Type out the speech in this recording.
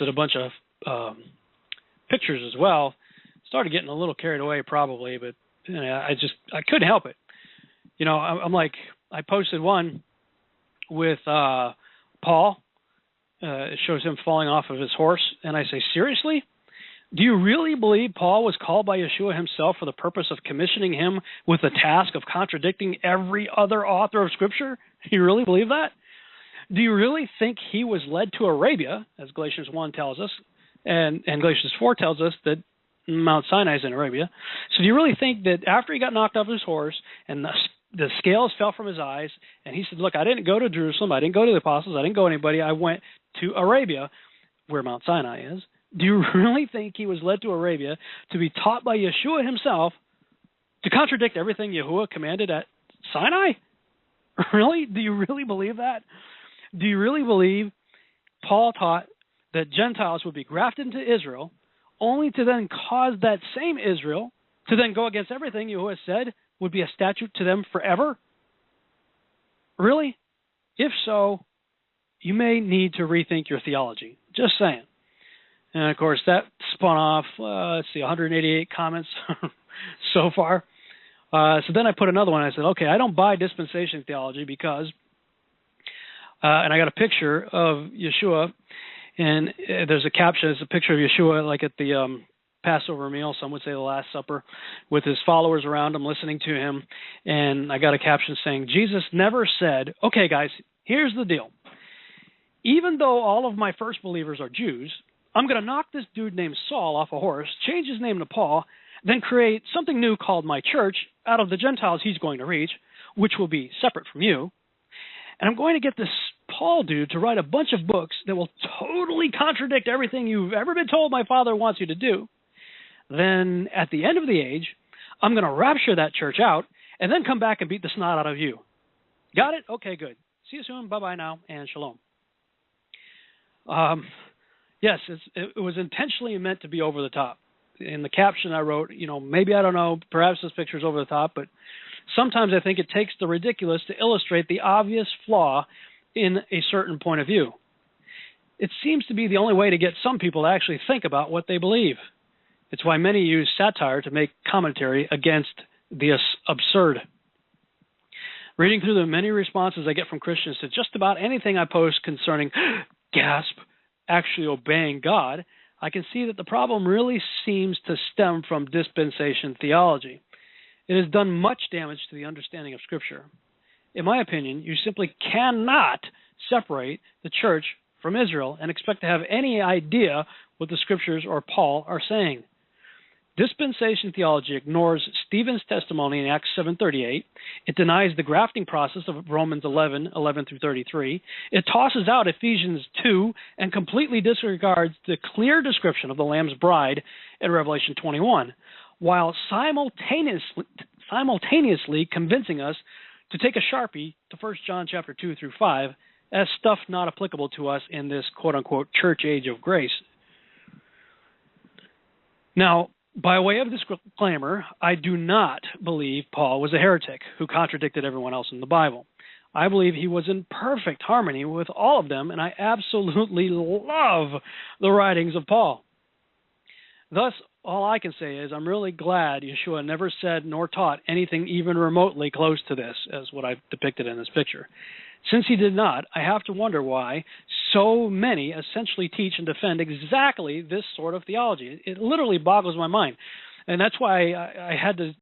at a bunch of pictures as well. Started getting a little carried away probably, but I couldn't help it. I'm like, I posted one with Paul. It shows him falling off of his horse, and I say, seriously? Do you really believe Paul was called by Yeshua himself for the purpose of commissioning him with the task of contradicting every other author of Scripture? Do you really believe that? Do you really think he was led to Arabia, as Galatians 1 tells us, and Galatians 4 tells us that Mount Sinai is in Arabia? So do you really think that after he got knocked off his horse and the scales fell from his eyes, and he said, look, I didn't go to Jerusalem, I didn't go to the apostles, I didn't go to anybody, I went to Arabia, where Mount Sinai is. Do you really think he was led to Arabia to be taught by Yeshua himself to contradict everything Yahuwah commanded at Sinai? Really? Do you really believe that? Do you really believe Paul taught that Gentiles would be grafted into Israel only to then cause that same Israel to then go against everything Yahuwah said would be a statute to them forever? Really? If so, you may need to rethink your theology. Just saying. And, of course, that spun off, 188 comments so far. So then I put another one. I said, okay, I don't buy dispensation theology because, and I got a picture of Yeshua, and there's a caption. It's a picture of Yeshua like at the Passover meal, some would say the Last Supper, with his followers around him listening to him. And I got a caption saying, Jesus never said, okay, guys, here's the deal. Even though all of my first believers are Jews, I'm going to knock this dude named Saul off a horse, change his name to Paul, then create something new called my church out of the Gentiles he's going to reach, which will be separate from you. And I'm going to get this Paul dude to write a bunch of books that will totally contradict everything you've ever been told my Father wants you to do. Then at the end of the age, I'm going to rapture that church out and then come back and beat the snot out of you. Got it? Okay, good. See you soon. Bye-bye now, and shalom. Yes, it was intentionally meant to be over the top. In the caption I wrote, maybe, I don't know, perhaps this picture's over the top, but sometimes I think it takes the ridiculous to illustrate the obvious flaw in a certain point of view. It seems to be the only way to get some people to actually think about what they believe. It's why many use satire to make commentary against the absurd. Reading through the many responses I get from Christians to just about anything I post concerning, gasp, actually obeying God, I can see that the problem really seems to stem from dispensation theology. It has done much damage to the understanding of Scripture. In my opinion, you simply cannot separate the church from Israel and expect to have any idea what the Scriptures or Paul are saying. Dispensation theology ignores Stephen's testimony in Acts 7:38. It denies the grafting process of Romans 11:11 through 33. It tosses out Ephesians 2 and completely disregards the clear description of the Lamb's bride in Revelation 21, while simultaneously convincing us to take a Sharpie to 1 John chapter 2 through 5 as stuff not applicable to us in this quote-unquote church age of grace. Now, by way of disclaimer, I do not believe Paul was a heretic who contradicted everyone else in the Bible. I believe he was in perfect harmony with all of them, and I absolutely love the writings of Paul. Thus, all I can say is I'm really glad Yeshua never said nor taught anything even remotely close to this, as what I've depicted in this picture. Since he did not, I have to wonder why so many essentially teach and defend exactly this sort of theology. It literally boggles my mind. And that's why I had to